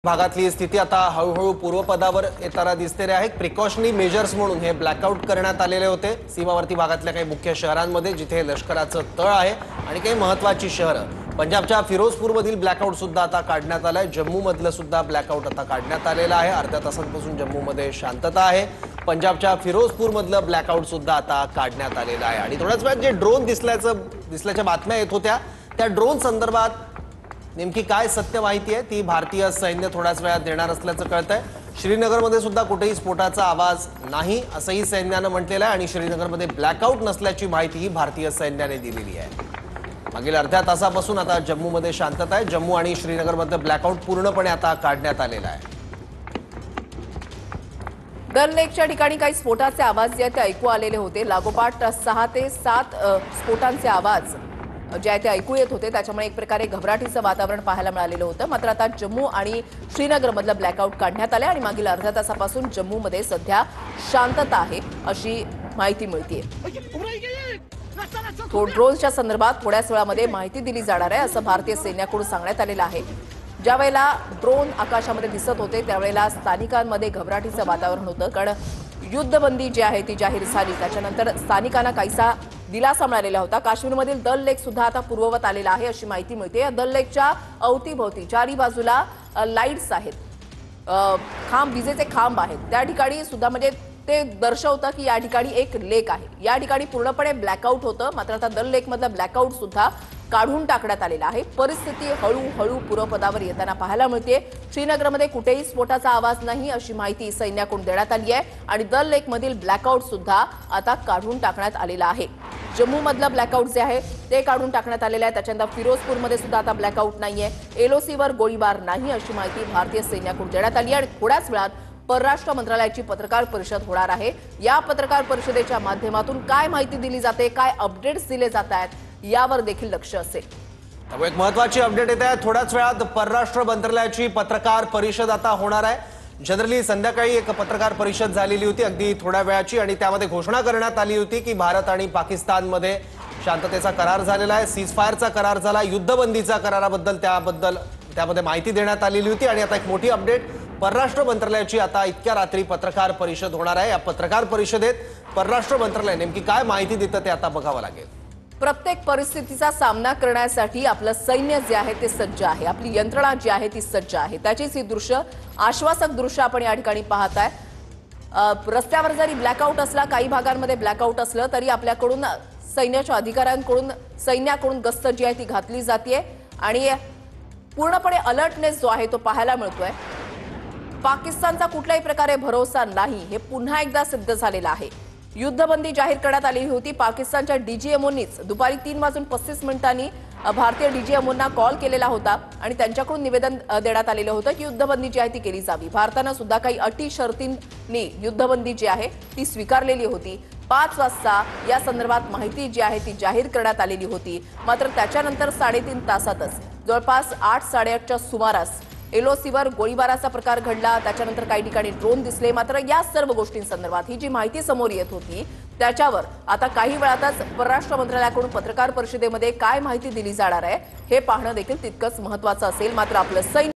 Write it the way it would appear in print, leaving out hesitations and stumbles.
भागातली स्थिती आता हळूहळू पूर्वपदावर येताना दिसते आहे। प्रिकॉशनरी मेजर्स म्हणून हे ब्लॅकआउट करण्यात आलेले होते सीमावर्ती भागातल्या काही मुख्य शहरांमध्ये जिथे लष्कराचं तळ आहे आणि काही महत्त्वाची शहरं। पंजाबच्या फिरोजपूरमधील ब्लॅकआउट सुद्धा आता काढण्यात आलाय। जम्मूमधलं सुद्धा ब्लॅकआउट आता काढण्यात आलेलं आहे। अर्ध्या तासांपासून जम्मूमध्ये शांतता आहे। पंजाबच्या फिरोजपूरमधलं ब्लॅकआउट सुद्धा आता काढण्यात आलेलं आहे। आणि थोड्याच वेळात जे ड्रोन दिसल्याच्या बातम्या येत होत्या त्या ड्रोन संदर्भात नेमकी काय सत्य माहिती आहे ती भारतीय सैन्य थोड्याच वेळात देणार असल्याचं कळतंय। श्रीनगरमध्ये सुद्धा कुठेही स्फोटाचा आवाज नाही असंही सैन्यानं म्हटलेलं आहे आणि श्रीनगरमध्ये ब्लॅकआउट नसल्याची माहितीही भारतीय सैन्याने दिलेली आहे। मागील अर्ध्या तासापासून आता जम्मूमध्ये शांतता आहे। जम्मू आणि श्रीनगरमध्ये ब्लॅकआउट पूर्णपणे आता काढण्यात आलेला आहे। दल लेकच्या ठिकाणी काही स्फोटाचे आवाज जे ते ऐकू आलेले होते। लागोपाठ 6 ते 7 स्फोटांचे आवाज जे ते ऐकू येत होते। त्याच्यामुळे एक प्रकारे घबराटीचं वातावरण पाहायला मिळालेलं होतं। मात्र आता जम्मू आणि श्रीनगरमधलं ब्लॅकआउट काढण्यात आले आणि मागील अर्ध्या तासापासून जम्मूमध्ये सध्या शांतता आहे अशी माहिती मिळते। ड्रोनच्या संदर्भात थोड्याच वेळामध्ये माहिती दिली जाणार आहे असं भारतीय सैन्याकडून सांगण्यात आलेलं आहे। ज्या वेळेला ड्रोन आकाशामध्ये दिसत होते त्यावेळेला स्थानिकांमध्ये घबराटीचं वातावरण होतं, कारण युद्धबंदी जी आहे ती जाहीर झाली। त्याच्यानंतर स्थानिकांना काहीसा दिलासा मिळालेला होता। काश्मीरमधील दल लेक सुद्धा आता पूर्ववत आलेला आहे अशी माहिती मिळते। या दल लेकच्या अवतीभोवती चारी बाजूला लाईट्स आहेत, विजेचे खांब आहेत। त्या ठिकाणी सुद्धा म्हणजे ते दर्शवतं की या ठिकाणी एक लेक आहे। या ठिकाणी पूर्णपणे ब्लॅकआउट होतं, मात्र आता दल लेकमधलं ब्लॅकआउट सुद्धा काढून टाकण्यात आलेला आहे। परिस्थिती हळूहळू पूर्वपदावर येताना पाहायला मिळते। श्रीनगरमध्ये कुठेही स्फोटाचा आवाज नाही अशी माहिती सैन्याकडून देण्यात आली आहे आणि दल लेकमधील ब्लॅकआउट सुद्धा आता काढून टाकण्यात आलेला आहे। जम्मूमधलं ब्लॅकआउट जे आहे ते काढून टाकण्यात आलेलं आहे। त्याच्यानंतर फिरोजपूरमध्ये सुद्धा आता ब्लॅकआउट नाहीये। एलओसीवर गोळीबार नाही अशी माहिती भारतीय सैन्याकडून देण्यात आली आहे। आणि थोड्याच वेळात परराष्ट्र मंत्रालयाची पत्रकार परिषद होणार आहे। या पत्रकार परिषदेच्या माध्यमातून काय माहिती दिली जाते, काय अपडेट्स दिले जात आहेत यावर देखील लक्ष असेल। त्यामुळे एक महत्त्वाची अपडेट येत आहे। थोड्याच वेळात परराष्ट्र मंत्रालयाची पत्रकार परिषद आता होणार आहे। जनरली संध्याकाळी एक पत्रकार परिषद झालेली होती अगदी थोड्या वेळाची आणि त्यामध्ये घोषणा करण्यात आली होती की भारत आणि पाकिस्तानमध्ये शांततेचा करार झालेला आहे, सीजफायरचा करार झाला, युद्धबंदीचा कराराबद्दल त्यामध्ये माहिती देण्यात आलेली होती। आणि आता एक मोठी अपडेट, परराष्ट्र मंत्रालयाची आता इतक्या रात्री पत्रकार परिषद होणार आहे। या पत्रकार परिषदेत परराष्ट्र मंत्रालय नेमकी काय माहिती देतं ते आता बघावं लागेल। प्रत्येक परिस्थितीचा सामना करण्यासाठी आपलं सैन्य जे आहे ते सज्ज आहे, आपली यंत्रणा जी आहे ती सज्ज आहे। त्याचीच ही दृश्य, आश्वासक दृश्य आपण या ठिकाणी पाहताय। रस्त्यावर जरी ब्लॅकआउट असला, काही भागांमध्ये ब्लॅकआउट असलं तरी आपल्याकडून सैन्याच्या अधिकाऱ्यांकडून सैन्याकडून गस्त जी आहे ती घातली जाते आणि पूर्णपणे अलर्टनेस जो आहे तो पाहायला मिळतोय। पाकिस्तानचा कुठल्याही प्रकारे भरोसा नाही हे पुन्हा एकदा सिद्ध झालेलं आहे। युद्धबंदी जाहीर करण्यात आली होती। पाकिस्तानच्या डीजीएमओनीच दुपारी 3:35 भारतीय डीजीएमओंना कॉल केलेला होता आणि त्यांच्याकडून निवेदन देण्यात आलेलं होतं की युद्धबंदी जी आहे ती केली जावी। भारतानं सुद्धा काही अटी शर्तींनी युद्धबंदी जी आहे ती स्वीकारलेली होती। 5 वाजता या संदर्भात माहिती जी आहे ती जाहीर करण्यात आलेली होती। मात्र त्याच्यानंतर 3.5 तासातच जवळपास 8-8:30च्या सुमारास एलओसीवर गोळीबाराचा प्रकार घडला। त्याच्यानंतर काही ठिकाणी ड्रोन दिसले। मात्र या सर्व गोष्टींसंदर्भात ही जी माहिती समोर येत होती त्याच्यावर आता काही वेळातच परराष्ट्र मंत्रालयाकडून पत्रकार परिषदेमध्ये काय माहिती दिली जाणार आहे हे पाहणं देखील तितकंच महत्त्वाचं असेल। मात्र आपलं सैन्य